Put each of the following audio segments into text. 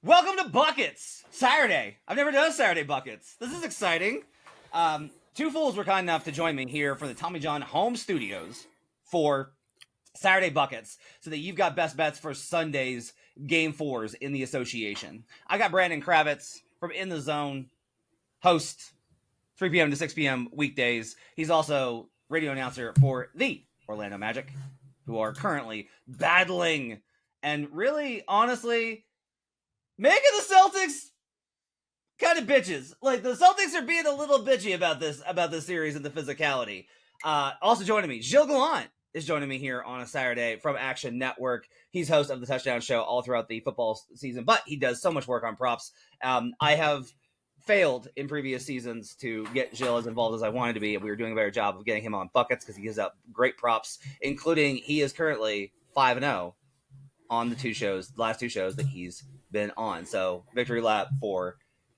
Welcome to Buckets Saturday. I've never done Saturday Buckets. This is exciting. Two fools were kind enough to join me here for the Tommy John home studios for Saturday Buckets, so that you've got best bets for Sunday's Game 4s in the association. I got Brandon Kravitz from In the Zone, host 3 p.m. to 6 p.m. weekdays. He's also radio announcer for the Orlando Magic, who are currently battling and really, honestly, making the Celtics kind of bitches. Like, the Celtics are being a little bitchy about this series and the physicality. Also joining me, Gilles Gallant is joining me here on a Saturday from Action Network. He's host of the Touchdown Show all throughout the football season, but he does so much work on props. I have failed in previous seasons to get Gilles as involved as I wanted to be, and we were doing a better job of getting him on Buckets because he gives out great props, including he is currently 5-0 on the last two shows that he's been on. So victory lap for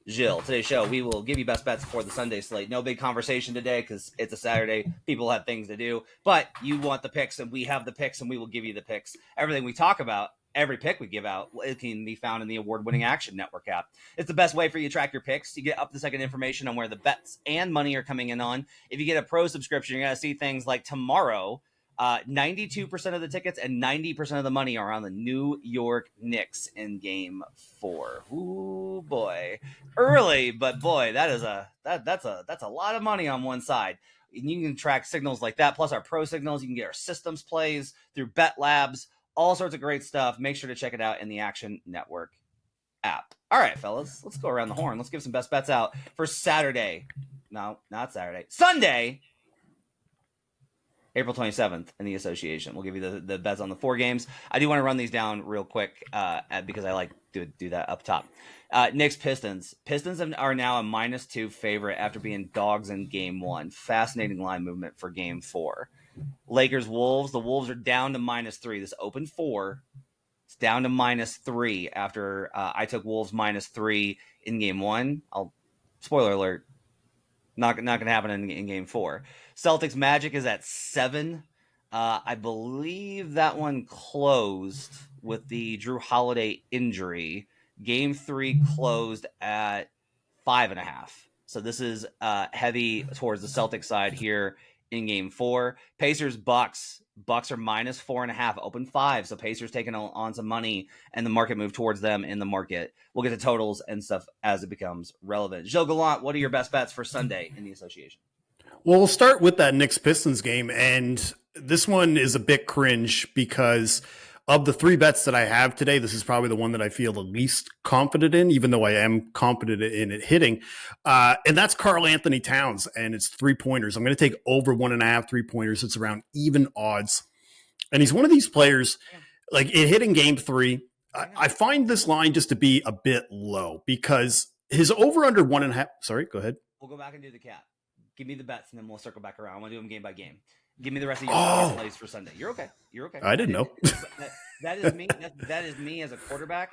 Gilles. Today's show, we will give you best bets for the Sunday slate. No big conversation today because it's a Saturday. People have things to do. But you want the picks, and we have the picks, and we will give you the picks. Everything we talk about, every pick we give out, it can be found in the award-winning Action Network app. It's the best way for you to track your picks. You get up-to-the-second information on where the bets and money are coming in on. If you get a pro subscription, you're going to see things like tomorrow, 92% of the tickets and 90% of the money are on the New York Knicks in Game 4. Ooh, boy. Early, but boy, that's a lot of money on one side. And you can track signals like that, plus our pro signals. You can get our systems plays through Bet Labs, all sorts of great stuff. Make sure to check it out in the Action Network app. All right, fellas, let's go around the horn. Let's give some best bets out for Saturday. No, not Saturday. Sunday, April 27th in the association. We'll give you the bets on the 4 games. I do want to run these down real quick because I like to do that up top. Knicks Pistons. Pistons are now a -2 favorite after being dogs in Game 1. Fascinating line movement for Game 4. Lakers Wolves. The Wolves are down to -3. This opened 4. It's down to -3 after I took Wolves -3 in Game 1. Spoiler alert. Not going to happen in Game 4. Celtics Magic is at 7. I believe that one closed with the Drew Holiday injury. Game 3 closed at 5.5. So this is heavy towards the Celtics side here in Game 4. Pacers Bucks. Bucks are -4.5, open 5. So Pacers taking on some money, and the market moved towards them in the market. We'll get to totals and stuff as it becomes relevant. Gilles Gallant, what are your best bets for Sunday in the association? Well, we'll start with that Knicks Pistons game, and this one is a bit cringe because of the 3 bets that I have today, this is probably the one that I feel the least confident in, even though I am confident in it hitting. And that's Karl Anthony Towns, and it's 3-pointers. I'm going to take over 1.5 3-pointers. It's around even odds. And he's one of these players, like it hit in Game 3. I find this line just to be a bit low because his over under 1.5. Sorry, go ahead. We'll go back and do the cap. Give me the bets, and then we'll circle back around. I want to do them game by game. Give me the rest of your plays for Sunday. You're okay. I didn't know. That is me. That is me as a quarterback.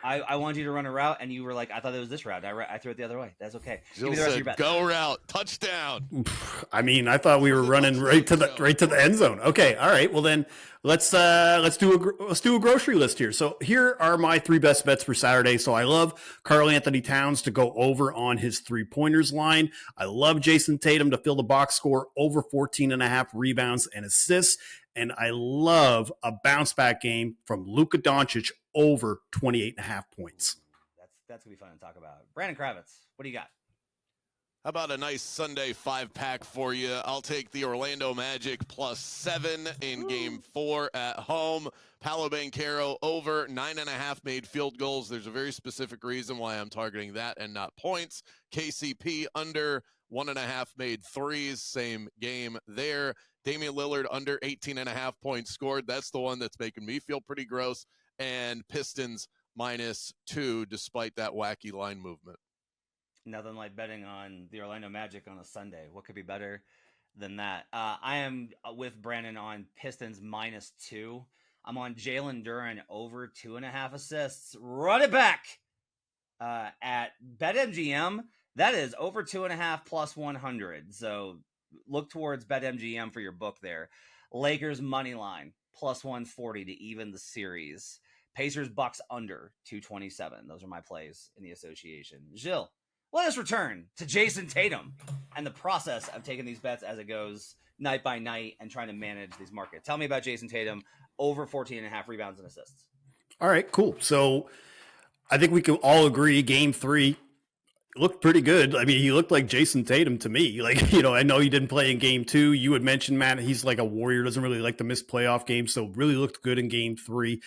I wanted you to run a route, and you were like, I thought it was this route. I threw it the other way. That's okay. Give me the rest of your bets. Go route, touchdown. I mean, I thought we were running right to the end zone. Okay, all right. Well, then let's do a grocery list here. So here are my 3 best bets for Saturday. So I love Karl Anthony Towns to go over on his 3-pointers line. I love Jason Tatum to fill the box score over 14.5 rebounds and assists. And I love a bounce back game from Luka Doncic over 28.5 points. That's going to be fun to talk about. Brandon Kravitz, what do you got? How about a nice Sunday 5-pack for you? I'll take the Orlando Magic +7 in Game 4 at home. Paolo Banchero over 9.5 made field goals. There's a very specific reason why I'm targeting that and not points. KCP under 1.5 made threes. Same game there. Damian Lillard under 18.5 points scored. That's the one that's making me feel pretty gross. And Pistons -2 despite that wacky line movement. Nothing like betting on the Orlando Magic on a Sunday. What could be better than that? I am with Brandon on Pistons -2. I'm on Jalen Duren over 2.5 assists. Run it back at BetMGM. That is over 2.5 +100. So look towards BetMGM for your book there. Lakers money line +140 to even the series. Pacers Bucks under 227. Those are my plays in the association. Gilles, let us return to Jason Tatum and the process of taking these bets as it goes night by night and trying to manage these markets. Tell me about Jason Tatum over 14.5 rebounds and assists. All right, cool. So I think we can all agree game 3 looked pretty good. I mean, he looked like Jason Tatum to me. Like, I know he didn't play in game 2. You had mentioned, Matt, he's like a warrior, doesn't really like to miss playoff games. So really looked good in game 3.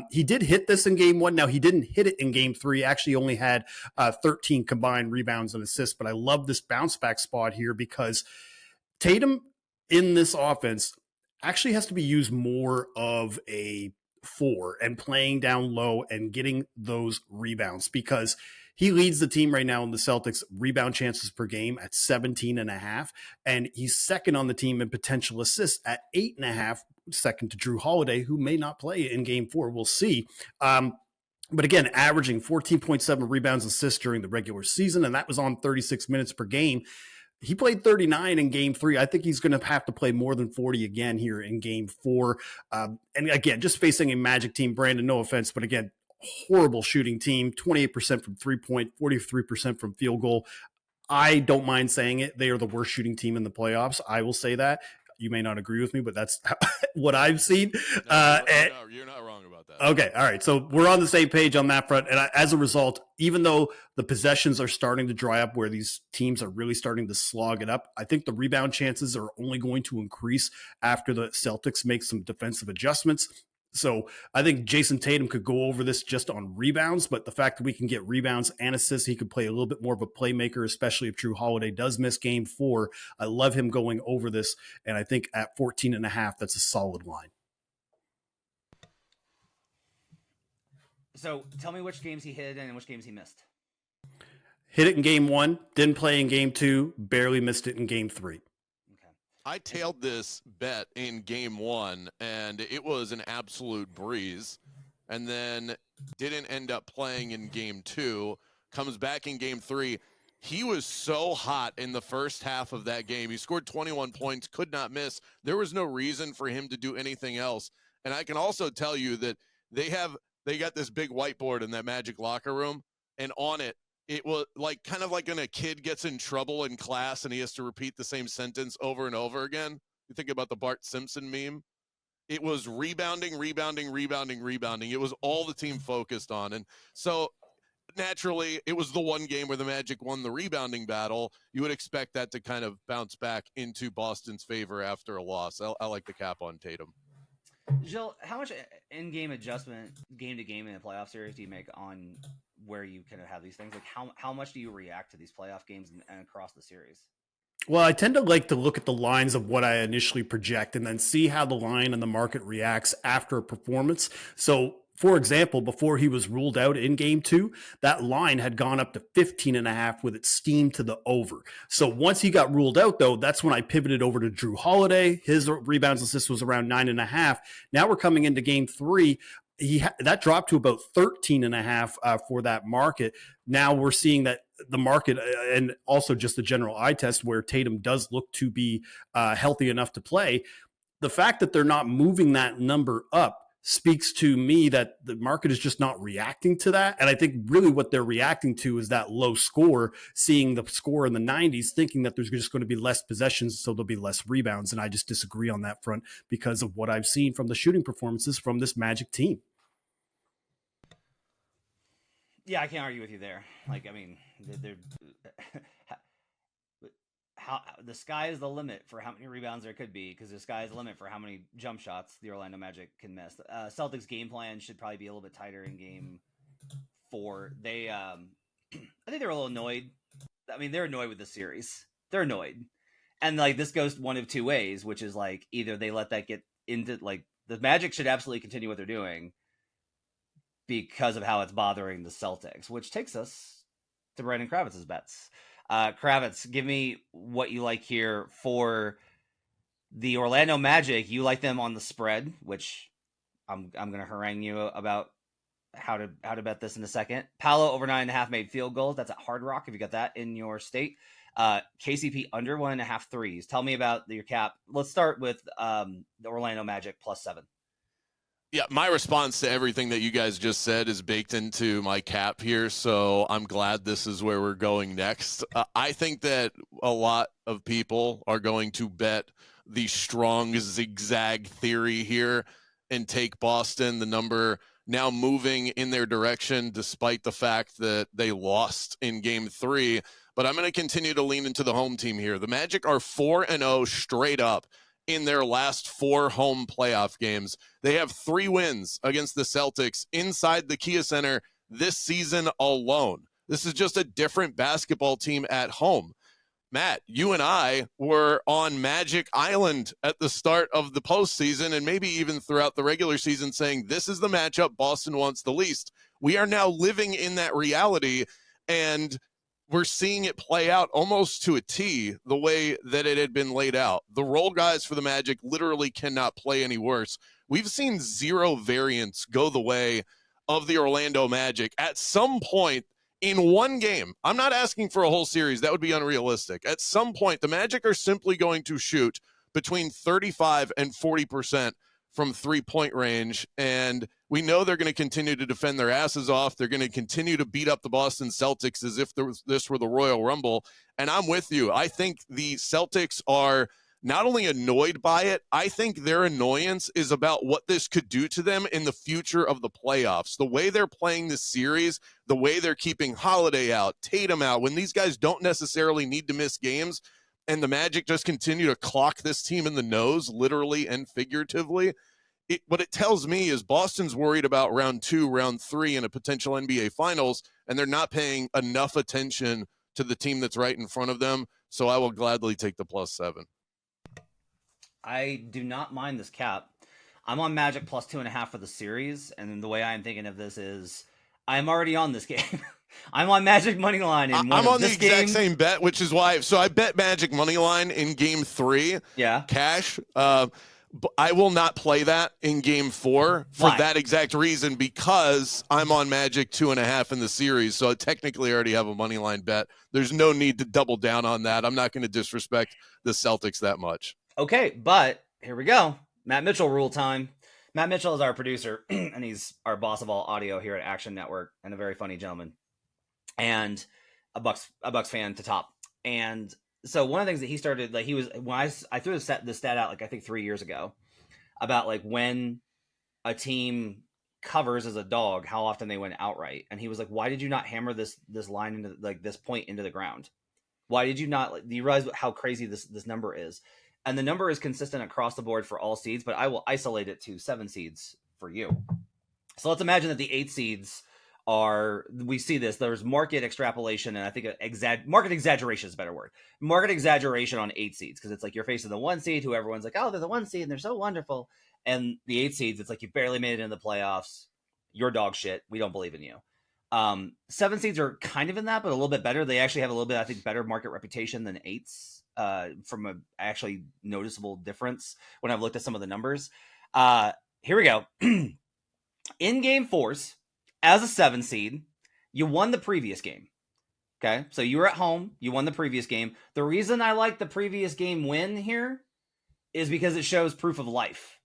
He did hit this in game 1. Now he didn't hit it in game 3. Actually only had 13 combined rebounds and assists, but I love this bounce back spot here because Tatum in this offense actually has to be used more of a 4 and playing down low and getting those rebounds because he leads the team right now in the Celtics rebound chances per game at 17.5. And he's second on the team in potential assists at 8.5, second to Drew Holiday, who may not play in game 4. We'll see. But again, averaging 14.7 rebounds and assists during the regular season, and that was on 36 minutes per game. He played 39 in game 3. I think he's going to have to play more than 40 again here in game 4. And again, just facing a Magic team, Brandon, no offense, but again, horrible shooting team, 28% from 3-point, 43% from field goal. I don't mind saying it. They are the worst shooting team in the playoffs. I will say that. You may not agree with me, but that's what I've seen. No, you're not wrong about that. Okay. All right. So we're on the same page on that front. And as a result, even though the possessions are starting to dry up where these teams are really starting to slog it up, I think the rebound chances are only going to increase after the Celtics make some defensive adjustments. So I think Jason Tatum could go over this just on rebounds, but the fact that we can get rebounds and assists, he could play a little bit more of a playmaker, especially if Drew Holiday does miss game 4. I love him going over this. And I think at 14.5, that's a solid line. So tell me which games he hit and which games he missed. Hit it in game 1, didn't play in game 2, barely missed it in game 3. I tailed this bet in game 1, and it was an absolute breeze, and then didn't end up playing in game 2, comes back in game 3. He was so hot in the first half of that game. He scored 21 points, could not miss. There was no reason for him to do anything else. And I can also tell you that they got this big whiteboard in that Magic locker room, and on it, it was like kind of like when a kid gets in trouble in class and he has to repeat the same sentence over and over again. You think about the Bart Simpson meme. It was rebounding. It was all the team focused on. And so naturally, it was the one game where the Magic won the rebounding battle. You would expect that to kind of bounce back into Boston's favor after a loss. I like the cap on Tatum. Gilles, how much in-game adjustment, game to game in a playoff series, do you make on where you kind of have these things? Like how much do you react to these playoff games and across the series? Well, I tend to like to look at the lines of what I initially project and then see how the line and the market reacts after a performance. So, for example, before he was ruled out in game 2, that line had gone up to 15.5 with it steamed to the over. So once he got ruled out, though, that's when I pivoted over to Drew Holiday. His rebounds assist was around 9.5. Now we're coming into game 3. That dropped to about 13.5 for that market. Now we're seeing that the market and also just the general eye test where Tatum does look to be healthy enough to play. The fact that they're not moving that number up speaks to me that the market is just not reacting to that. And I think really what they're reacting to is that low score, seeing the score in the 90s, thinking that there's just going to be less possessions, so there'll be less rebounds. And I just disagree on that front because of what I've seen from the shooting performances from this Magic team. Yeah, I can't argue with you there. Like, I mean, they're how the sky is the limit for how many rebounds there could be, because the sky is the limit for how many jump shots the Orlando Magic can miss. Celtics game plan should probably be a little bit tighter in game 4. They, I think they're a little annoyed. I mean, they're annoyed with the series. They're annoyed. And like, this goes one of two ways, which is like, either they let that get into, like, the Magic should absolutely continue what they're doing because of how it's bothering the Celtics, which takes us to Brandon Kravitz's bets. Kravitz, give me what you like here for the Orlando Magic. You like them on the spread, which I'm going to harangue you about how to bet this in a second. Paolo over 9.5 made field goals. That's at Hard Rock if you got that in your state. KCP under 1.5 threes. Tell me about your cap. Let's start with the Orlando Magic +7. Yeah, my response to everything that you guys just said is baked into my cap here, so I'm glad this is where we're going next. I think that a lot of people are going to bet the strong zigzag theory here and take Boston, the number now moving in their direction despite the fact that they lost in Game 3. But I'm going to continue to lean into the home team here. The Magic are 4-0 straight up in their last 4 home playoff games. They have 3 wins against the Celtics inside the Kia Center this season alone. This is just a different basketball team at home. Matt, you and I were on Magic Island at the start of the postseason and maybe even throughout the regular season saying this is the matchup Boston wants the least. We are now living in that reality, and we're seeing it play out almost to a T the way that it had been laid out. The role guys for the Magic literally cannot play any worse. We've seen 0 variants go the way of the Orlando Magic at some point in one game. I'm not asking for a whole series. That would be unrealistic. At some point, the Magic are simply going to shoot between 35 and 40% from 3-point range, and we know they're going to continue to defend their asses off. They're going to continue to beat up the Boston Celtics as if this were the Royal Rumble, and I'm with you. I think the Celtics are not only annoyed by it, I think their annoyance is about what this could do to them in the future of the playoffs. The way they're playing this series, the way they're keeping Holiday out, Tatum out, when these guys don't necessarily need to miss games, and the Magic just continue to clock this team in the nose, literally and figuratively. What it tells me is Boston's worried about round 2, round 3 in a potential NBA Finals, and they're not paying enough attention to the team that's right in front of them. So I will gladly take the +7. I do not mind this cap. I'm on Magic +2.5 for the series, and the way I'm thinking of this is I'm already on this game. I'm on Magic money line. I'm on the exact same bet, which is why. So I bet Magic money line in Game 3. Yeah, cash. I will not play that in Game 4 for that exact reason, because I'm on Magic 2.5 in the series. So I technically already have a money line bet. There's no need to double down on that. I'm not going to disrespect the Celtics that much. Okay, but here we go. Matt Mitchell rule time. Matt Mitchell is our producer, and he's our boss of all audio here at Action Network, and a very funny gentleman, and a Bucks fan to top. And so one of the things that he started, like, he was, when I threw the stat out, like, I think 3 years ago, about like when a team covers as a dog, how often they win outright. And he was like, why did you not hammer this line into, like, this point into the ground? Why did you not, like, do you realize how crazy this number is? And the number is consistent across the board for all seeds, but I will isolate it to 7 seeds for you. So let's imagine that the 8 seeds we see this, there's market extrapolation, and I think market exaggeration is a better word. Market exaggeration on 8 seeds, because it's like you're facing the 1 seed who everyone's like, oh, they're the 1 seed and they're so wonderful. And the 8 seeds, it's like you barely made it into the playoffs. You're dog shit. We don't believe in you. 7 seeds are kind of in that, but a little bit better. They actually have a little bit, I think, better market reputation than 8s, from a actually noticeable difference when I've looked at some of the numbers. Here we go. In Game 4s, as a 7 seed, you won the previous game. Okay, so you were at home, you won the previous game. The reason I like the previous game win here is because it shows proof of life.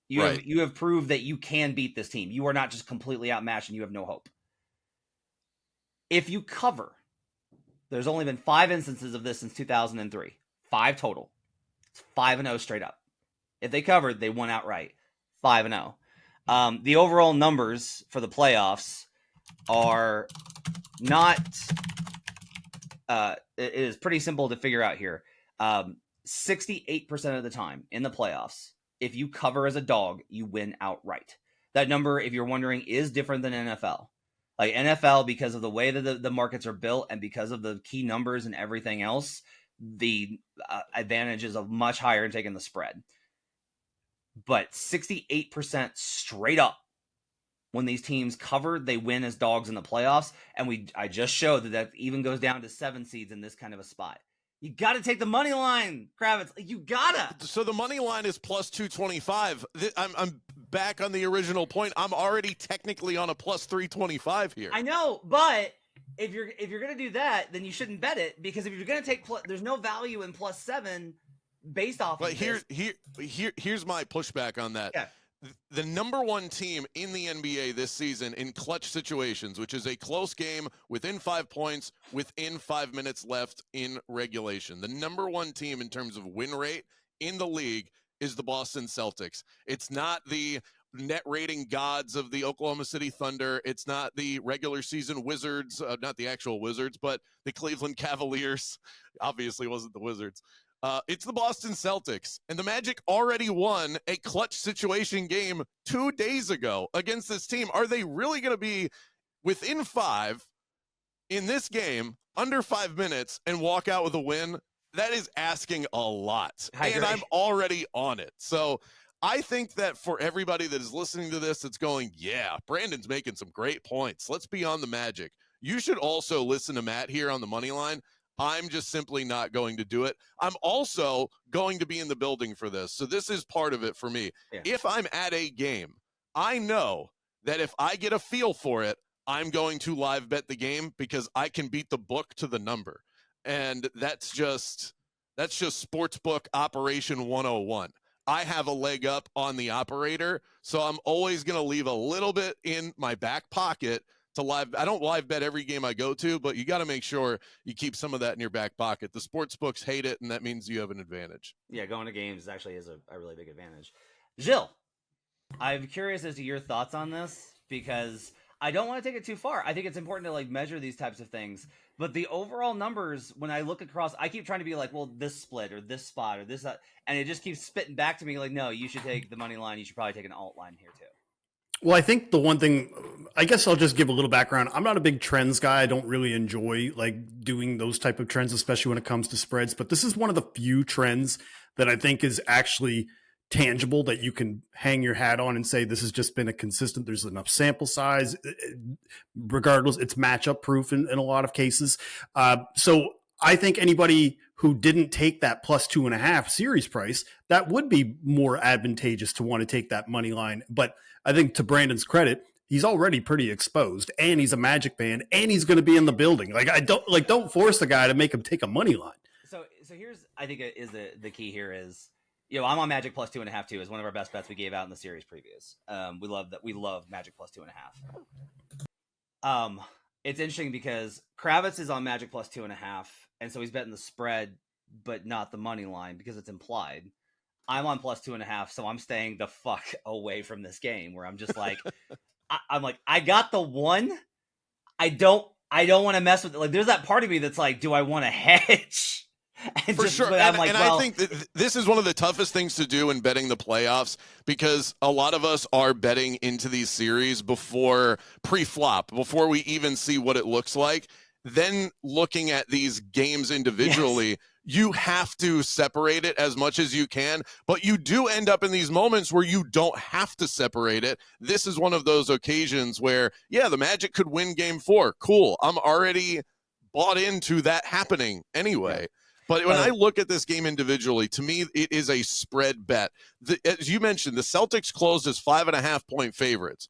You have proved that you can beat this team. You are not just completely outmatched and you have no hope. If you cover, there's only been 5 instances of this since 2003. 5 total. It's 5-0 straight up. If they covered, they won outright. 5-0. The overall numbers for the playoffs are not, it is pretty simple to figure out here. 68% of the time in the playoffs, if you cover as a dog, you win outright. That number, if you're wondering, is different than NFL. Like NFL, because of the way that the markets are built and because of the key numbers and everything else, the advantage is much higher in taking the spread. But 68% straight up, when these teams cover, they win as dogs in the playoffs. And I just showed that even goes down to 7 seeds in this kind of a spot. You got to take the money line, Kravitz. You gotta. So the money line is +225. I'm back on the original point. I'm already technically on a +325 here. I know, but if you're gonna do that, then you shouldn't bet it, because if you're gonna take there's no value in +7 based off. But of here's my pushback on that. Yeah. the number one team in the NBA this season in clutch situations, which is a close game within 5 points, within 5 minutes left in regulation. The number one team in terms of win rate in the league is the Boston Celtics. It's not the net rating gods of the Oklahoma City Thunder. It's not the regular season Wizards, not the actual Wizards, but the Cleveland Cavaliers. Obviously wasn't the Wizards. It's the Boston Celtics, and the Magic already won a clutch situation game 2 days ago against this team. Are they really going to be within 5 in this game, under 5 minutes, and walk out with a win? That is asking a lot, and I'm already on it. So I think that for everybody that is listening to this, it's going, yeah, Brandon's making some great points. Let's be on the Magic. You should also listen to Matt here on the money line. I'm just simply not going to do it. I'm also going to be in the building for this. So this is part of it for me. Yeah. If I'm at a game, I know that if I get a feel for it, I'm going to live bet the game because I can beat the book to the number. And that's just sportsbook operation 101. I have a leg up on the operator, so I'm always going to leave a little bit in my back pocket to live. I don't live bet every game I go to, but you got to make sure you keep some of that in your back pocket. The sports books hate it, and that means you have an advantage. Yeah, going to games actually is a really big advantage. Gilles, I'm curious as to your thoughts on this because I don't want to take it too far. I think it's important to like measure these types of things, but the overall numbers, when I look across, I keep trying to be like, well, this split or this spot or this, and it just keeps spitting back to me like, no, you should take the money line. You should probably take an alt line here too. Well, I think the one thing, I guess I'll just give a little background. I'm not a big trends guy. I don't really enjoy like doing those type of trends, especially when it comes to spreads. But this is one of the few trends that I think is actually tangible that you can hang your hat on and say, this has just been a consistent, there's enough sample size, regardless, it's matchup proof in a lot of cases. So I think anybody who didn't take that plus 2.5 series price, that would be more advantageous to want to take that money line. But I think to Brandon's credit, he's already pretty exposed and he's a Magic fan and he's going to be in the building. Don't force the guy to make him take a money line. So here's, I think is the key here is, I'm on Magic plus 2.5 too. Is one of our best bets we gave out in the series previous. We love that. We love Magic plus 2.5. It's interesting because Kravitz is on Magic plus 2.5, and so he's betting the spread, but not the money line because it's implied. I'm on plus 2.5, so I'm staying the fuck away from this game. Where I'm just like, I'm like, I got the one. I don't want to mess with it. Like, there's that part of me that's like, do I want to hedge? For sure. I think that this is one of the toughest things to do in betting the playoffs because a lot of us are betting into these series before pre-flop, before we even see what it looks like. Then looking at these games individually, yes, you have to separate it as much as you can, but you do end up in these moments where you don't have to separate it. This is one of those occasions where, yeah, the Magic could win game 4. Cool. I'm already bought into that happening anyway. Yeah. But when I look at this game individually, to me, it is a spread bet. As you mentioned, the Celtics closed as 5.5-point favorites.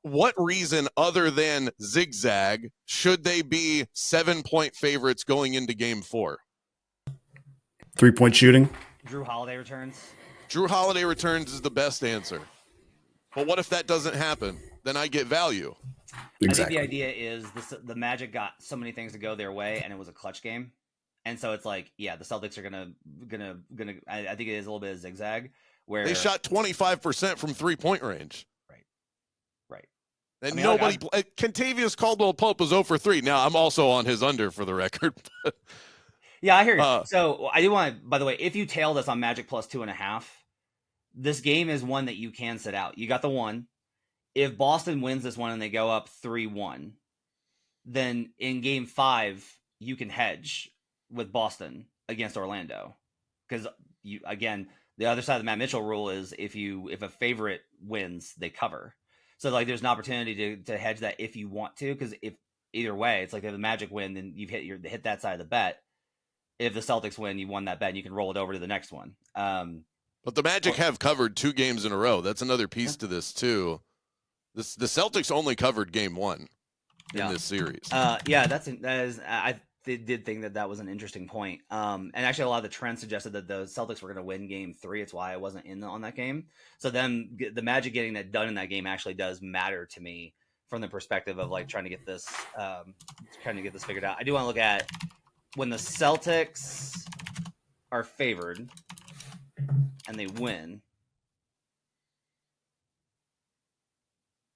What reason other than zigzag should they be 7-point favorites going into game 4? 3-point shooting. Drew Holiday returns. Drew Holiday returns is the best answer. But what if that doesn't happen? Then I get value. Exactly. I think the idea is the Magic got so many things to go their way, and it was a clutch game. And so it's like, yeah, the Celtics are gonna. I think it is a little bit of zigzag where they shot 25% from 3-point range. Right. And nobody. Kentavious Caldwell-Pope was 0 for 3. Now I'm also on his under for the record. Yeah, I hear you. So I do want to. By the way, if you tail this on Magic plus 2.5, this game is one that you can sit out. You got the one. If Boston wins this one and they go up 3-1, then in game 5 you can hedge with Boston against Orlando, because the other side of the Matt Mitchell rule is if a favorite wins, they cover. So like there's an opportunity to hedge that if you want to, because if either way, it's like if the Magic win, then you've hit that side of the bet. If the Celtics win, you won that bet, and you can roll it over to the next one. But the Magic have covered 2 games in a row. That's another piece to this too. The Celtics only covered game 1 in this series. That is did think that was an interesting point. And actually, a lot of the trends suggested that the Celtics were going to win Game 3. It's why I wasn't in on that game. So then the Magic getting that done in that game actually does matter to me from the perspective of like trying to get this figured out. I do want to look at when the Celtics are favored and they win.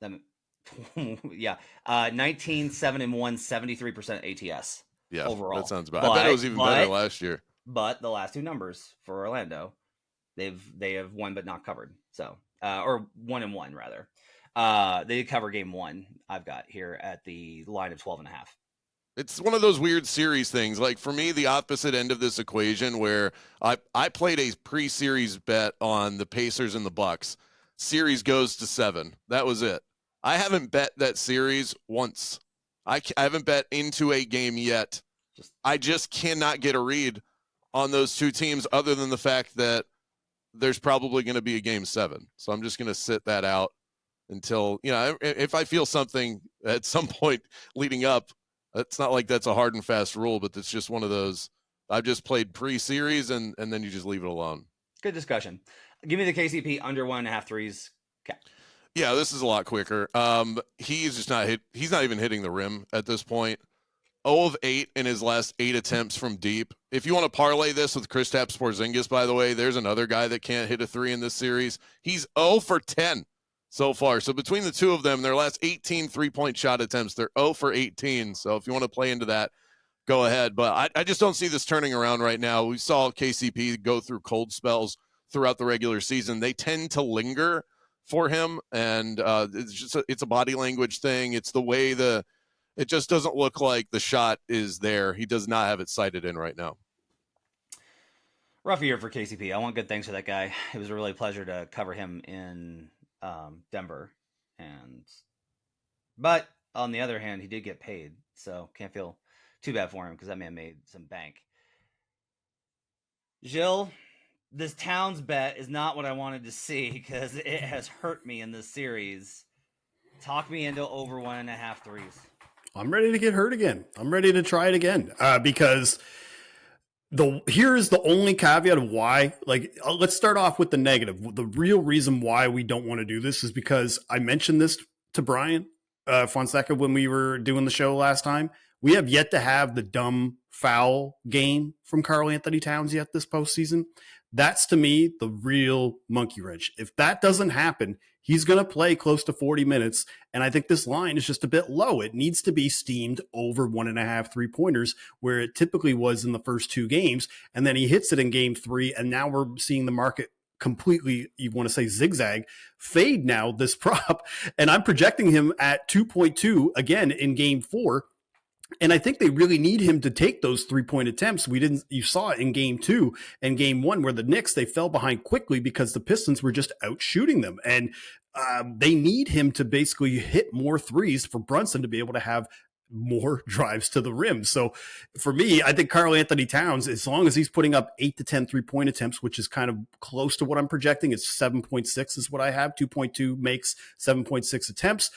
Then, yeah, 19-7-1, 73% ATS. Yeah, overall. that sounds bad. I bet it was even better last year. But the last two numbers for Orlando, they have won but not covered. So, or 1-1 rather. They cover game 1. I've got here at the line of 12.5. It's one of those weird series things. Like for me, the opposite end of this equation, where I played a pre-series bet on the Pacers and the Bucks. Series goes to 7. That was it. I haven't bet that series once. I haven't bet into a game yet. I just cannot get a read on those two teams other than the fact that there's probably going to be a game 7. So I'm just going to sit that out until, if I feel something at some point leading up. It's not like that's a hard and fast rule, but it's just one of those. I've just played pre-series and then you just leave it alone. Good discussion. Give me the KCP under 1.5 threes. Okay. Yeah, this is a lot quicker. He's just not he's not even hitting the rim at this point. 0 of 8 in his last 8 attempts from deep. If you want to parlay this with Kristaps Porzingis, by the way, there's another guy that can't hit a 3 in this series. He's 0 for 10 so far. So between the two of them, their last 18 3-point shot attempts, they're 0 for 18. So if you want to play into that, go ahead. But I just don't see this turning around right now. We saw KCP go through cold spells throughout the regular season. They tend to linger for him, and it's a body language thing. It's the way it just doesn't look like the shot is there. He does not have it sighted in right now. Rough year for KCP. I want good things for that guy. It was a really pleasure to cover him in Denver, but on the other hand, he did get paid, so can't feel too bad for him because that man made some bank. Gilles, this Towns bet is not what I wanted to see because it has hurt me in this series. Talk me into over 1.5 threes. I'm ready to get hurt again. I'm ready to try it again because here is the only caveat of why. Like, let's start off with the negative. The real reason why we don't want to do this is because I mentioned this to Brian Fonseca when we were doing the show last time. We have yet to have the dumb foul game from Karl Anthony Towns yet this postseason. That's, to me, the real monkey wrench. If that doesn't happen, he's going to play close to 40 minutes, and I think this line is just a bit low. It needs to be steamed over 1.5 3-pointers, where it typically was in the first 2 games, and then he hits it in game 3, and now we're seeing the market completely, you want to say zigzag, fade now, this prop, and I'm projecting him at 2.2 again in game 4. And I think they really need him to take those 3-point attempts. You saw it in game 2 and game 1 where the Knicks, they fell behind quickly because the Pistons were just out shooting them. And they need him to basically hit more threes for Brunson to be able to have more drives to the rim. So for me, I think Karl Anthony Towns, as long as he's putting up 8 to 10 3-point attempts, which is kind of close to what I'm projecting, it's 7.6 is what I have. 2.2 makes 7.6 attempts.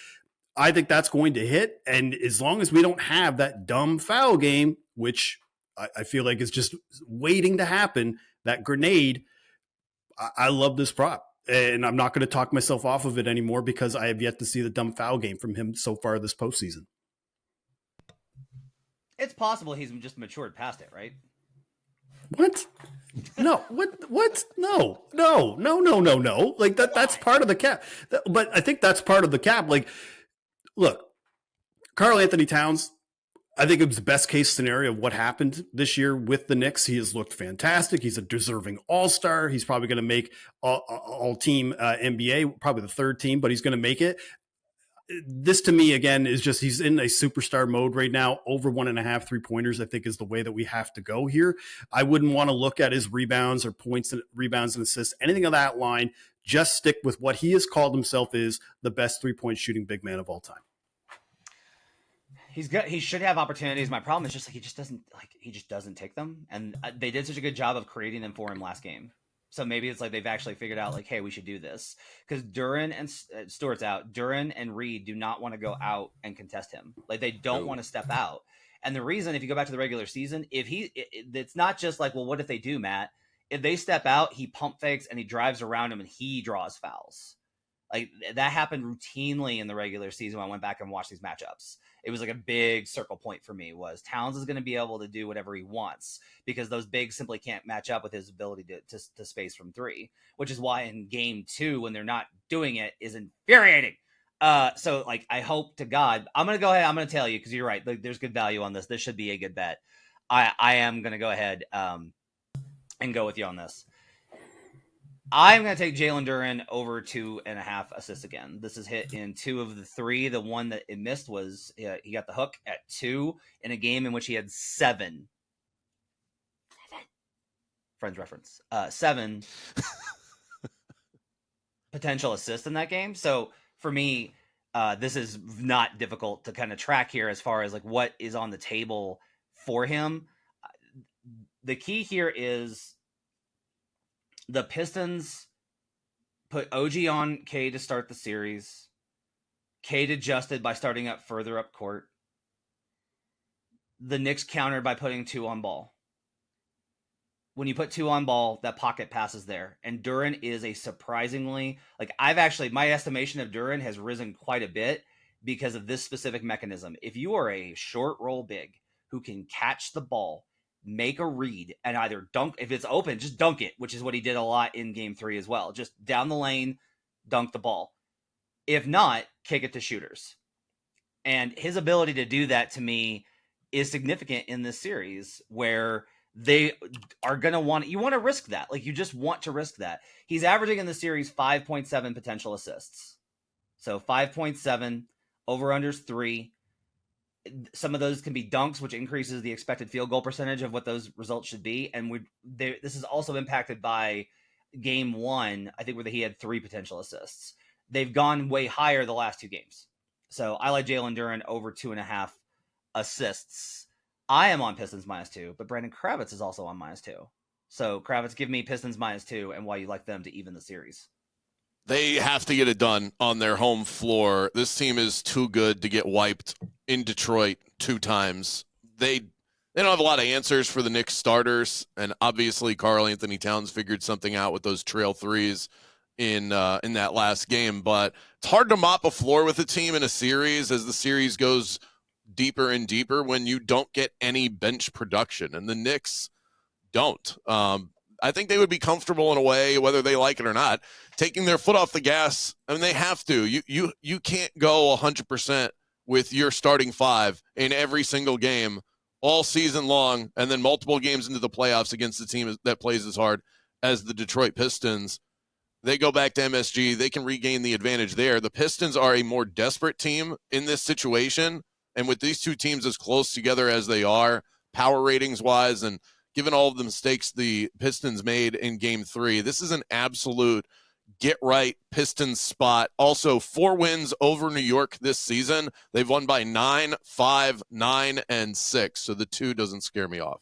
I think that's going to hit. And as long as we don't have that dumb foul game, which I feel like is just waiting to happen, that grenade, I love this prop. And I'm not going to talk myself off of it anymore because I have yet to see the dumb foul game from him so far this postseason. It's possible he's just matured past it, right? What? No, what? No. Like that's part of the cap. But I think that's part of the cap. Like, look, Karl Anthony Towns, I think it was the best case scenario of what happened this year with the Knicks. He has looked fantastic. He's a deserving all-star. He's probably going to make all-team NBA, probably the third team, but he's going to make it. This to me, again, is just he's in a superstar mode right now. Over 1.5 3-pointers, I think, is the way that we have to go here. I wouldn't want to look at his rebounds or points and rebounds and assists, anything of that line. Just stick with what he has called himself is the best 3-point shooting big man of all time. He should have opportunities. My problem is just like he just doesn't take them, and they did such a good job of creating them for him last game. So maybe it's like they've actually figured out like, hey, we should do this because Duren and Stewart's out. Duren and Reed do not want to go out and contest him. Like they don't want to step out. And the reason, if you go back to the regular season, it's not just like, well, what if they do, Matt? If they step out, he pump fakes and he drives around him and he draws fouls. Like that happened routinely in the regular season when I went back and watched these matchups. It was like a big circle point for me was Towns is going to be able to do whatever he wants because those bigs simply can't match up with his ability to space from three, which is why in game 2, when they're not doing it, is infuriating. So like, I hope to God, I'm going to go ahead. I'm going to tell you, cause you're right. Like, there's good value on this. This should be a good bet. I am going to go ahead, and go with you on this. I'm going to take Jalen Duren over 2.5 assists again. This is hit in 2 of the 3. The one that it missed was he got the hook at 2 in a game in which he had 7. Friends reference. 7 potential assists in that game. So for me, this is not difficult to kind of track here as far as like what is on the table for him. The key here is the Pistons put OG on Cade to start the series. Cade adjusted by starting up further up court. The Knicks countered by putting 2 on ball. When you put 2 on ball, that pocket passes there. And Duren is a surprisingly, like my estimation of Duren has risen quite a bit because of this specific mechanism. If you are a short roll big who can catch the ball, make a read, and either dunk, if it's open, just dunk it, which is what he did a lot in game 3 as well. Just down the lane, dunk the ball. If not, kick it to shooters. And his ability to do that to me is significant in this series where they are going to you want to risk that. Like you just want to risk that. He's averaging in the series 5.7 potential assists. So 5.7, over-unders 3. Some of those can be dunks, which increases the expected field goal percentage of what those results should be. And this is also impacted by game 1, I think, where he had 3 potential assists. They've gone way higher the last 2 games. So I like Jalen Duren over 2.5 assists. I am on Pistons -2, but Brandon Kravitz is also on -2. So Kravitz, give me Pistons -2 and why you like them to even the series. They have to get it done on their home floor. This team is too good to get wiped in Detroit 2 times. They don't have a lot of answers for the Knicks starters, and obviously Karl Anthony Towns figured something out with those trail threes in that last game. But it's hard to mop a floor with a team in a series as the series goes deeper and deeper when you don't get any bench production, and the Knicks don't. I think they would be comfortable in a way, whether they like it or not, taking their foot off the gas. I mean, they have to. You can't go 100% with your starting 5 in every single game all season long, and then multiple games into the playoffs against the team that plays as hard as the Detroit Pistons. They go back to MSG. They can regain the advantage there. The Pistons are a more desperate team in this situation, and with these 2 teams as close together as they are, power ratings-wise, and given all of the mistakes the Pistons made in Game 3, this is an absolute get-right Pistons spot. Also, 4 wins over New York this season. They've won by 9, 5, 9, and 6, so the 2 doesn't scare me off.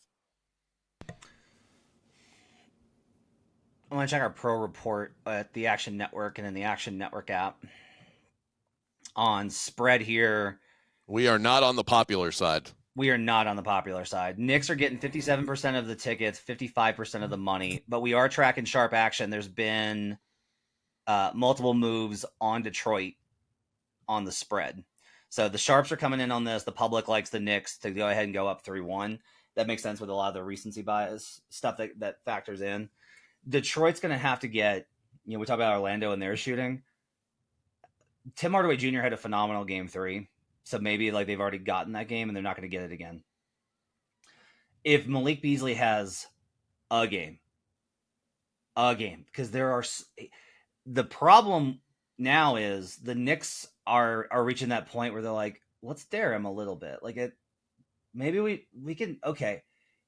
I want to check our pro report at the Action Network and in the Action Network app. On spread here, we are not on the popular side. We are not on the popular side. Knicks are getting 57% of the tickets, 55% of the money, but we are tracking sharp action. There's been multiple moves on Detroit on the spread. So the sharps are coming in on this. The public likes the Knicks to go ahead and go up 3-1. That makes sense with a lot of the recency bias stuff that factors in. Detroit's going to have to get, we talk about Orlando and their shooting. Tim Hardaway Jr. had a phenomenal game 3. So maybe like they've already gotten that game and they're not going to get it again. If Malik Beasley has a game, because the problem now is the Knicks are reaching that point where they're like, let's dare him a little bit. Like maybe we can, okay,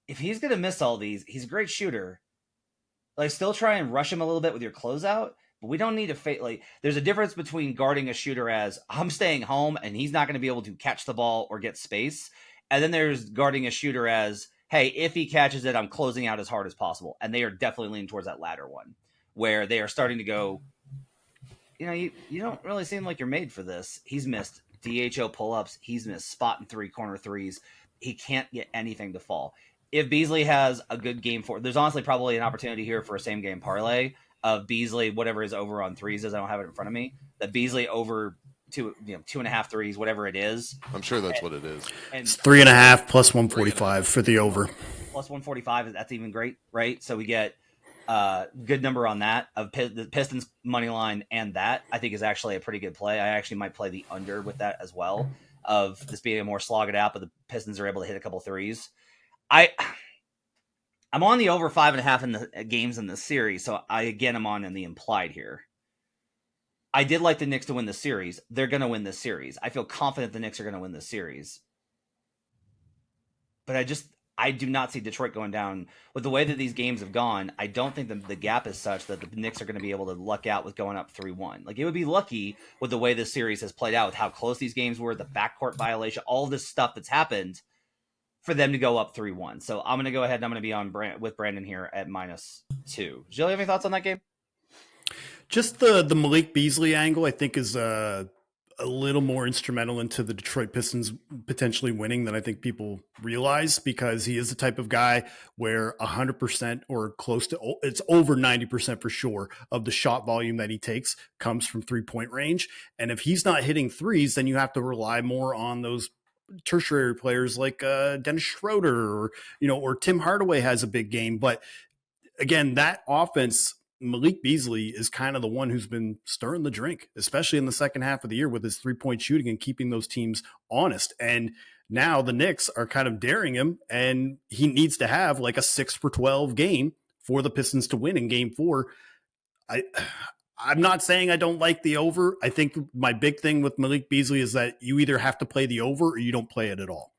if he's going to miss all these, he's a great shooter. Like still try and rush him a little bit with your closeout. But we don't need to there's a difference between guarding a shooter as I'm staying home and he's not going to be able to catch the ball or get space. And then there's guarding a shooter as, hey, if he catches it, I'm closing out as hard as possible. And they are definitely leaning towards that latter one where they are starting to go, you don't really seem like you're made for this. He's missed DHO pull-ups. He's missed spot and 3 corner threes. he can't get anything to fall. If Beasley has a good game there's honestly probably an opportunity here for a same game parlay of Beasley, whatever his over on threes is. I don't have it in front of me. That Beasley over 2.5 threes, whatever it is. I'm sure that's what it is. And It's 3.5 plus 145 for the over. Plus 145, that's even great, right? So we get good number on that of the Pistons money line, and that I think is actually a pretty good play. I actually might play the under with that as well, of this being a more slog it out, but the Pistons are able to hit a couple threes. I'm on the over 5.5 in the games in the series, so I'm on in the implied here. I did like the Knicks to win the series. They're going to win this series. I feel confident the Knicks are going to win this series. But I do not see Detroit going down. With the way that these games have gone, I don't think the gap is such that the Knicks are going to be able to luck out with going up 3-1. Like, it would be lucky with the way this series has played out, with how close these games were, the backcourt violation, all this stuff that's happened, for them to go up 3-1. So I'm going to go ahead and I'm going to be on with Brandon here at -2. Jill, you have any thoughts on that game? Just the Malik Beasley angle, I think, is a little more instrumental into the Detroit Pistons potentially winning than I think people realize, because he is the type of guy where 100% or close to, it's over 90% for sure of the shot volume that he takes comes from 3-point range. And if he's not hitting threes, then you have to rely more on those tertiary players like Dennis Schroeder, or Tim Hardaway has a big game. But again, that offense, Malik Beasley is kind of the one who's been stirring the drink, especially in the second half of the year with his 3-point shooting and keeping those teams honest. And now the Knicks are kind of daring him, and he needs to have like a 6 for 12 game for the Pistons to win in game 4. I'm not saying I don't like the over. I think my big thing with Malik Beasley is that you either have to play the over or you don't play it at all.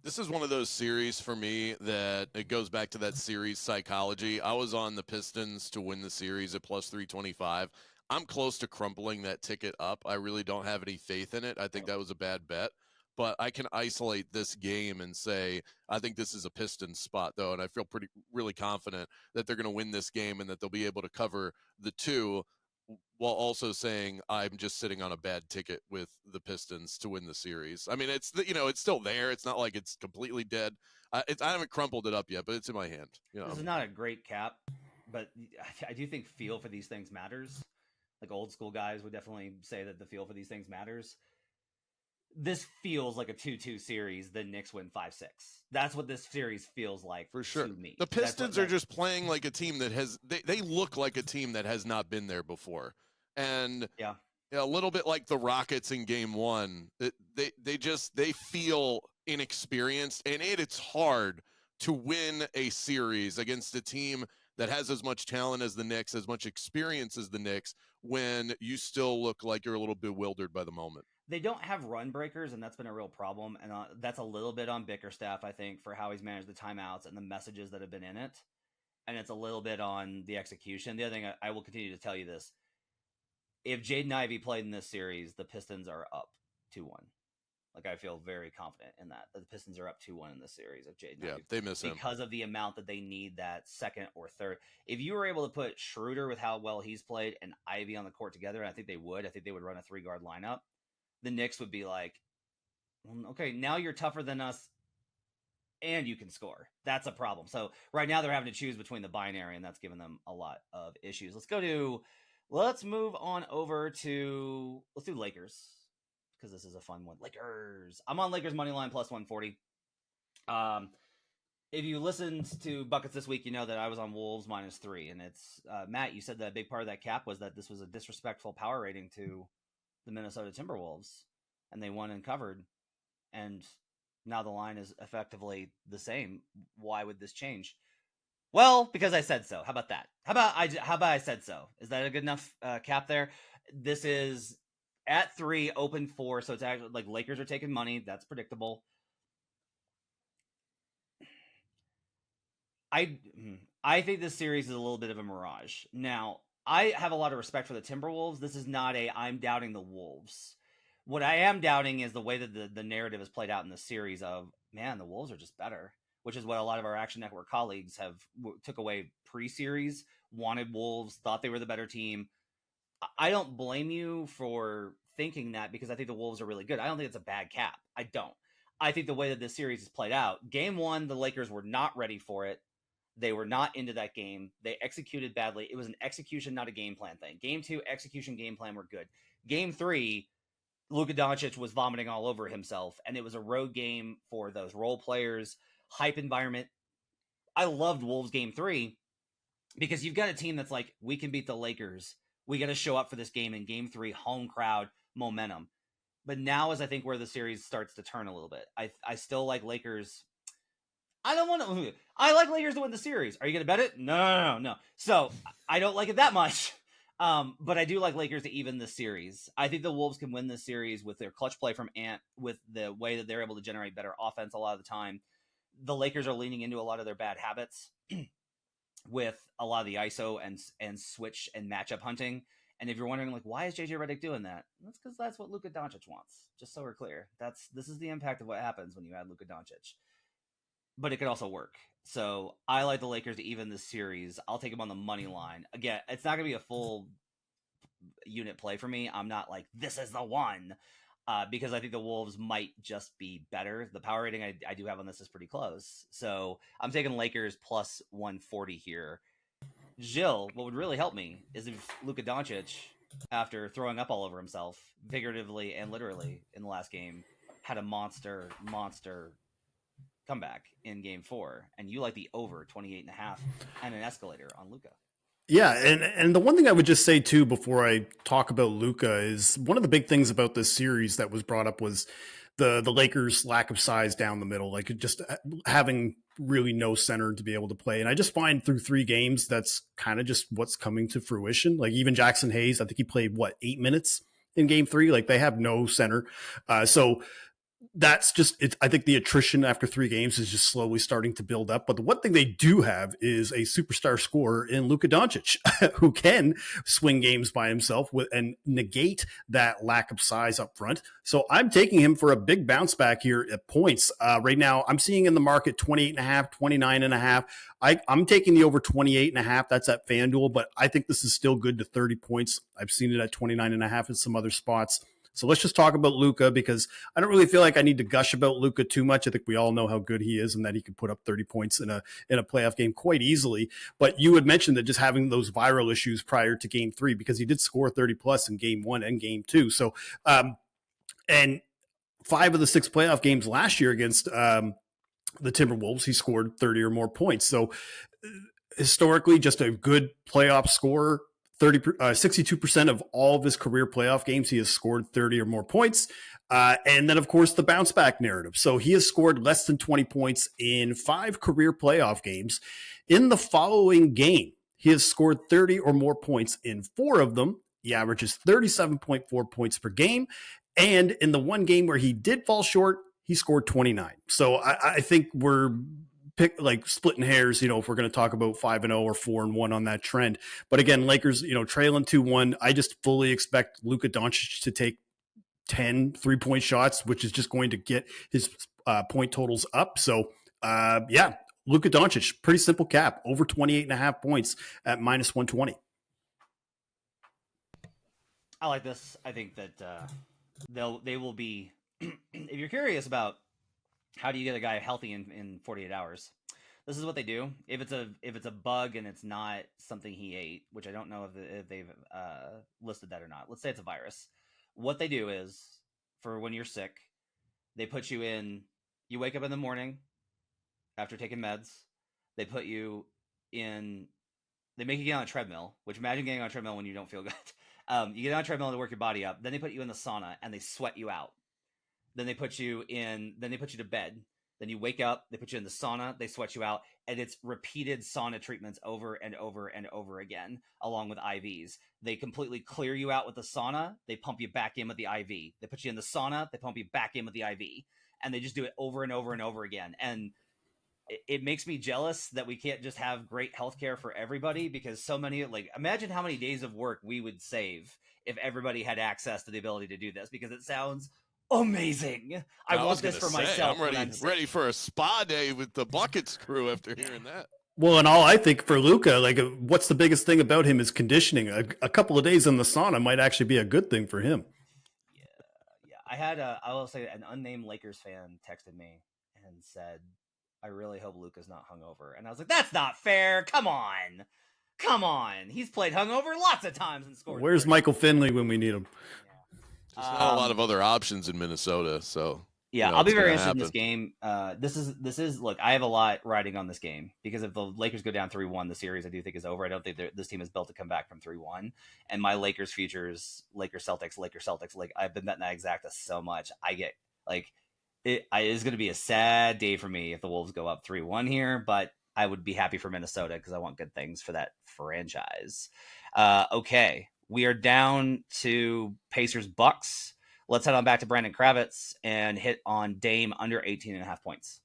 This is one of those series for me that it goes back to that series psychology. I was on the Pistons to win the series at plus 325. I'm close to crumpling that ticket up. I really don't have any faith in it. I think that was a bad bet. But I can isolate this game and say, I think this is a Pistons spot, though, and I feel really confident that they're going to win this game and that they'll be able to cover the 2, while also saying I'm just sitting on a bad ticket with the Pistons to win the series. I mean, it's still there. It's not like it's completely dead. I haven't crumpled it up yet, but it's in my hand. This is not a great cap, but I do think feel for these things matters. Like, old school guys would definitely say that the feel for these things matters. This feels like a 2-2 series. The Knicks win 5-6. That's what this series feels like for sure. To me. The Pistons are just playing like a team that has. They look like a team that has not been there before, and a little bit like the Rockets in Game 1. They feel inexperienced, and it's hard to win a series against a team that has as much talent as the Knicks, as much experience as the Knicks, when you still look like you're a little bewildered by the moment. They don't have run breakers, and that's been a real problem. And that's a little bit on Bickerstaff, I think, for how he's managed the timeouts and the messages that have been in it. And it's a little bit on the execution. The other thing, I will continue to tell you this. If Jaden Ivey played in this series, the Pistons are up 2-1. Like, I feel very confident in that. The Pistons are up 2-1 in this series if Jaden Ivey. They miss him. Because of the amount that they need that second or third. If you were able to put Schroeder with how well he's played and Ivey on the court together, and I think they would run a 3-guard lineup. The Knicks would be like, okay, now you're tougher than us and you can score. That's a problem. So right now they're having to choose between the binary, and that's given them a lot of issues. Let's move on over to, let's do Lakers, because this is a fun one. Lakers. I'm on Lakers money line plus 140. If you listened to Buckets this week, you know that I was on Wolves -3. And it's, Matt, you said that a big part of that cap was that this was a disrespectful power rating to the Minnesota Timberwolves, and they won and covered, and now the line is effectively the same. Why would this change? Well, because I said so. How about that? How about I said so? Is that a good enough cap there? This is at 3, open 4, so it's actually like Lakers are taking money. That's predictable. I think this series is a little bit of a mirage. Now, I have a lot of respect for the Timberwolves. This is not I'm doubting the Wolves. What I am doubting is the way that the narrative is played out in the series of, man, the Wolves are just better, which is what a lot of our Action Network colleagues took away pre-series, wanted Wolves, thought they were the better team. I don't blame you for thinking that, because I think the Wolves are really good. I don't think it's a bad cap. I don't. I think the way that this series has played out, game one, the Lakers were not ready for it. They were not into that game. They executed badly. It was an execution, not a game plan thing. Game two, execution, game plan were good. Game three, Luka Doncic was vomiting all over himself, and it was a road game for those role players, hype environment. I loved Wolves game three because you've got a team that's like, we can beat the Lakers. We got to show up for this game in game three, home crowd, momentum. But now is, I think, where the series starts to turn a little bit. I still like Lakers. I like Lakers to win the series. Are you going to bet it? No. So I don't like it that much. But I do like Lakers to even this series. I think the Wolves can win this series with their clutch play from Ant, with the way that they're able to generate better offense a lot of the time. The Lakers are leaning into a lot of their bad habits with a lot of the ISO and switch and matchup hunting. And if you're wondering, like, why is JJ Redick doing that? That's because that's what Luka Doncic wants. Just so we're clear, this is the impact of what happens when you add Luka Doncic. But it could also work. So I like the Lakers to even this series. I'll take them on the money line. Again, it's not going to be a full unit play for me. I'm not like, this is the one, because I think the Wolves might just be better. The power rating I do have on this is pretty close. So I'm taking Lakers plus 140 here. Gilles, what would really help me is if Luka Doncic, after throwing up all over himself, figuratively and literally in the last game, had a monster comeback in game 4, and you like the over 28.5 and an escalator on Luka. Yeah, and the one thing I would just say too before I talk about Luka is one of the big things about this series that was brought up was the Lakers' lack of size down the middle, like just having really no center to be able to play. And I just find through 3 games that's kind of just what's coming to fruition. Like even Jackson Hayes, I think he played 8 minutes in game 3. Like they have no center, so that's just it. I think the attrition after 3 games is just slowly starting to build up. But the one thing they do have is a superstar scorer in Luka Doncic who can swing games by himself and negate that lack of size up front. So I'm taking him for a big bounce back here at points. Right now, I'm seeing in the market 28.5, 29.5. I'm taking the over 28.5. That's at FanDuel, but I think this is still good to 30 points. I've seen it at 29.5 in some other spots. So let's just talk about Luka, because I don't really feel like I need to gush about Luka too much. I think we all know how good he is and that he can put up 30 points in a playoff game quite easily. But you had mentioned that just having those viral issues prior to game 3, because he did score 30 plus in game 1 and game 2. So, and 5 of the 6 playoff games last year against the Timberwolves, he scored 30 or more points. So historically, just a good playoff scorer. 62% of all of his career playoff games, he has scored 30 or more points. And then, of course, the bounce back narrative. So he has scored less than 20 points in 5 career playoff games. In the following game, he has scored 30 or more points in 4 of them. He averages 37.4 points per game. And in the one game where he did fall short, he scored 29. So I think we're splitting hairs, if we're going to talk about 5-0 or 4-1 on that trend. But again, Lakers, trailing 2-1. I just fully expect Luka Doncic to take 10 3-point shots, which is just going to get his point totals up. So Luka Doncic, pretty simple cap, over 28.5 points at minus 120. I like this. I think that they will be, if you're curious about how do you get a guy healthy in 48 hours? This is what they do. If it's a bug and it's not something he ate, which I don't know if they've listed that or not. Let's say it's a virus. What they do is, for when you're sick, they put you in. You wake up in the morning after taking meds. They put you in. They make you get on a treadmill. Which, imagine getting on a treadmill when you don't feel good. You get on a treadmill to work your body up. Then they put you in the sauna and they sweat you out. Then they put you to bed. Then you wake up, they put you in the sauna, they sweat you out, and it's repeated sauna treatments over and over and over again, along with IVs. They completely clear you out with the sauna, they pump you back in with the IV. They put you in the sauna, they pump you back in with the IV. And they just do it over and over and over again. And it makes me jealous that we can't just have great healthcare for everybody, because so many, imagine how many days of work we would save if everybody had access to the ability to do this, because it sounds amazing. I want this for myself. I'm ready for a spa day with the Buckets crew after hearing that. Well, and all I think for Luka, what's the biggest thing about him is conditioning. A couple of days in the sauna might actually be a good thing for him. Yeah. I will say an unnamed Lakers fan texted me and said, I really hope Luka's not hungover. And I was like, that's not fair. Come on. He's played hungover lots of times and scored. Where's 30. Michael Finley when we need him? There's not a lot of other options in Minnesota, so yeah, you know, I'll be very gonna interested in this game. This is look, I have a lot riding on this game because if the Lakers go down 3-1, the series I do think is over. I don't think this team is built to come back from 3-1. And my Lakers futures, Lakers Celtics, like I've been betting that exacta so much. I get like it's going to be a sad day for me if the Wolves go up 3-1 here, but I would be happy for Minnesota because I want good things for that franchise. Okay, we are down to Pacers Bucks. Let's head on back to Brandon Kravitz and hit on Dame under 18.5 points.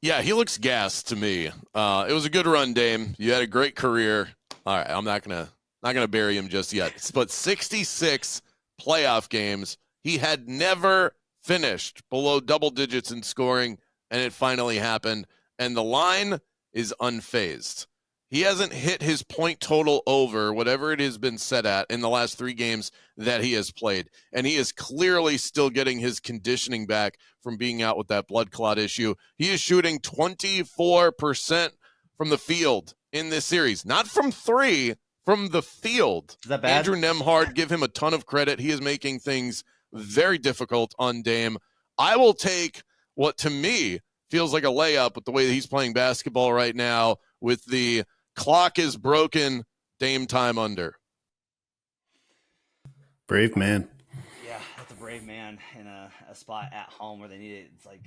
Yeah, he looks gassed to me. It was a good run, Dame. You had a great career. All right, I'm not gonna bury him just yet. But 66 playoff games, he had never finished below double digits in scoring, and it finally happened. And the line is unfazed. He hasn't hit his point total over, whatever it has been set at, in the last 3 games that he has played. And he is clearly still getting his conditioning back from being out with that blood clot issue. He is shooting 24% from the field in this series. Not from 3, from the field. Is that bad? Andrew Nembhard, give him a ton of credit. He is making things very difficult on Dame. I will take what, to me, feels like a layup with the way that he's playing basketball right now with the clock is broken, Dame time under. Brave man. Yeah, that's a brave man in a spot at home where they need it. It's like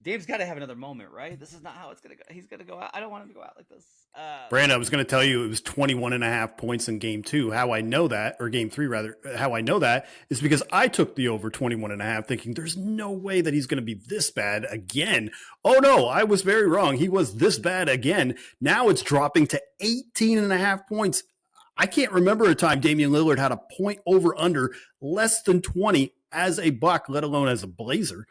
Dame's got to have another moment, right? This is not how it's going to go. He's going to go out. I don't want him to go out like this. Brandon, I was going to tell you it was 21.5 points in game 2. How I know that, or game 3 rather, how I know that is because I took the over 21.5 thinking there's no way that he's going to be this bad again. Oh no, I was very wrong. He was this bad again. Now it's dropping to 18.5 points. I can't remember a time Damian Lillard had a point over under less than 20 as a Buck, let alone as a Blazer.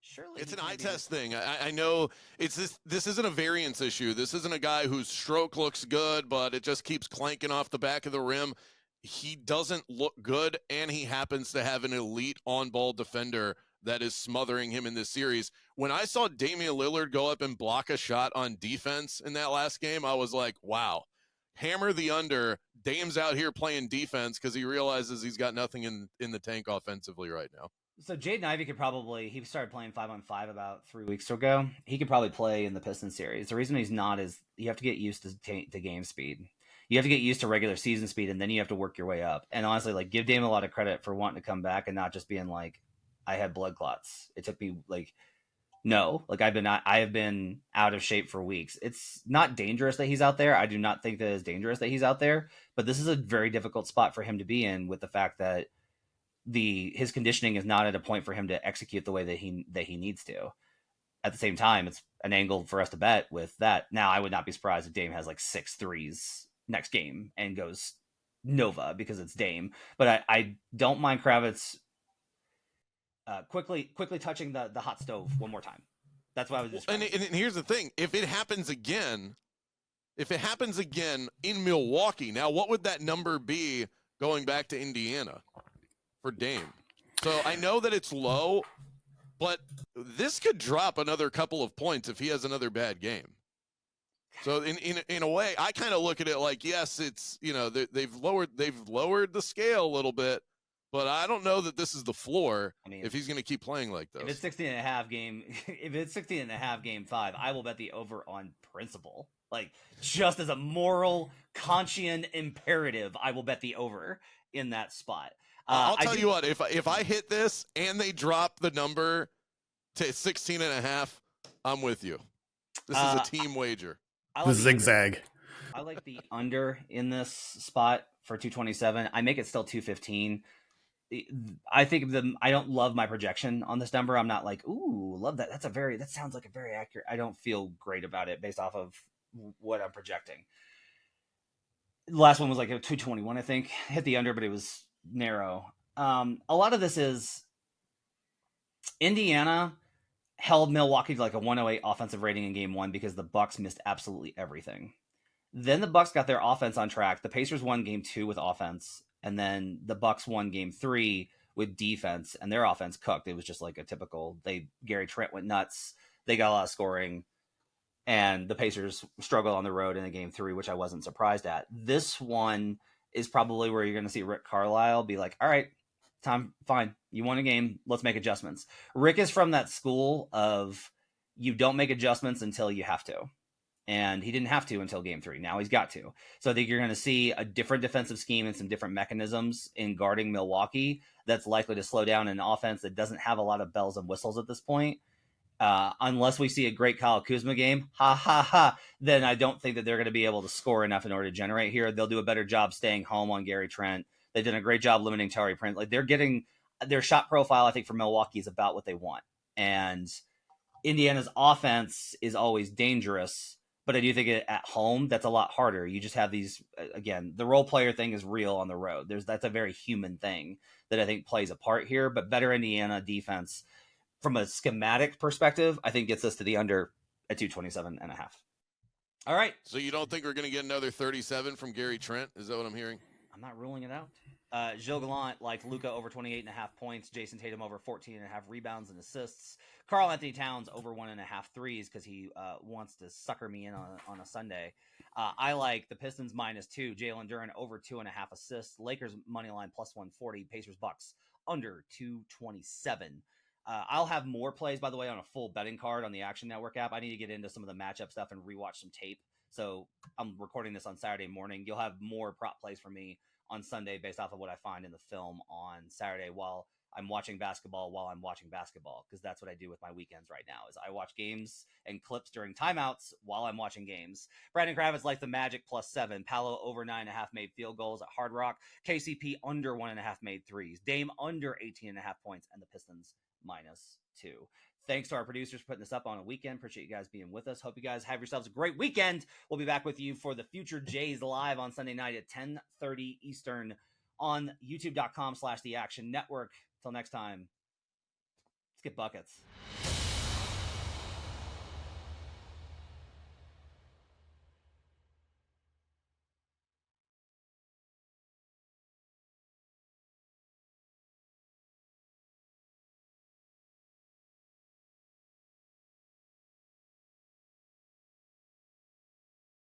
Surely it's an eye test thing. I know it's this isn't a variance issue. This isn't a guy whose stroke looks good, but it just keeps clanking off the back of the rim. He doesn't look good, and he happens to have an elite on-ball defender that is smothering him in this series. When I saw Damian Lillard go up and block a shot on defense in that last game, I was like, wow, hammer the under. Dame's out here playing defense because he realizes he's got nothing in the tank offensively right now. So Jaden Ivey could probably, he started playing 5-on-5 about 3 weeks ago. He could probably play in the Pistons series. The reason he's not is you have to get used to game speed. You have to get used to regular season speed, and then you have to work your way up. And honestly, like, give Dame a lot of credit for wanting to come back and not just being like, I had blood clots. It took me like, no, like I have been out of shape for weeks. It's not dangerous that he's out there. I do not think that it's dangerous that he's out there, but this is a very difficult spot for him to be in with the fact that his conditioning is not at a point for him to execute the way that he needs to. At the same time, it's an angle for us to bet with that. Now, I would not be surprised if Dame has like 6 threes next game and goes Nova because it's Dame. But I don't mind Kravitz quickly touching the hot stove one more time. That's why I was just. And here's the thing: if it happens again in Milwaukee, now what would that number be going back to Indiana for Dame? So I know that it's low, but this could drop another couple of points if he has another bad game. So in a way, I kind of look at it like, yes, it's, you know, they've lowered the scale a little bit, but I don't know that this is the floor. I mean, if he's going to keep playing like this. If it's 16.5 game 5, I will bet the over on principle. Like, just as a moral conscience imperative, I will bet the over in that spot. I'll tell you what, if I hit this and they drop the number to 16.5, I'm with you. This is a team wager. The zigzag. I like the under in this spot for 227. I make it still 215. I think I don't love my projection on this number. I'm not like, ooh, love that. That sounds like a very accurate. I don't feel great about it based off of what I'm projecting. The last one was like a 221, I think. Hit the under, but it was narrow. A lot of this is Indiana held Milwaukee to like a 108 offensive rating in game 1 because the Bucks missed absolutely everything. Then the Bucks got their offense on track. The Pacers won game 2 with offense, and then the Bucks won game 3 with defense, and their offense cooked. It was just like a typical, Gary Trent went nuts. They got a lot of scoring, and the Pacers struggled on the road in a game 3, which I wasn't surprised at. This one is probably where you're going to see Rick Carlisle be like, all right, fine. You won a game. Let's make adjustments. Rick is from that school of you don't make adjustments until you have to. And he didn't have to until game 3. Now he's got to. So I think you're going to see a different defensive scheme and some different mechanisms in guarding Milwaukee that's likely to slow down an offense that doesn't have a lot of bells and whistles at this point. Unless we see a great Kyle Kuzma game, then I don't think that they're going to be able to score enough in order to generate here. They'll do a better job staying home on Gary Trent. They've done a great job limiting Taurean Prince. Like, they're getting their shot profile, I think, for Milwaukee is about what they want. And Indiana's offense is always dangerous, but I do think at home, that's a lot harder. You just have these, again, the role player thing is real on the road. That's a very human thing that I think plays a part here, but better Indiana defense from a schematic perspective, I think gets us to the under at 227.5. All right. So you don't think we're going to get another 37 from Gary Trent? Is that what I'm hearing? I'm not ruling it out. Gilles Gallant, like Luka, over 28.5 points. Jason Tatum over 14.5 rebounds and assists. Karl Anthony Towns over 1.5 threes because he wants to sucker me in on a Sunday. I like the Pistons -2. Jalen Duren over 2.5 assists. Lakers money line +140. Pacers Bucks under 227. I'll have more plays, by the way, on a full betting card on the Action Network app. I need to get into some of the matchup stuff and rewatch some tape. So I'm recording this on Saturday morning. You'll have more prop plays from me on Sunday based off of what I find in the film on Saturday while I'm watching basketball, because that's what I do with my weekends right now is I watch games and clips during timeouts while I'm watching games. Brandon Kravitz likes the Magic +7. Palo over 9.5 made field goals at Hard Rock. KCP under 1.5 made threes. Dame under 18.5 points, and the Pistons -2. Thanks to our producers for putting this up on a weekend. Appreciate you guys being with us. Hope you guys have yourselves a great weekend. We'll be back with you for the Future Jays live on Sunday night at 10:30 Eastern on youtube.com/The Action Network. Till next time, let's get buckets.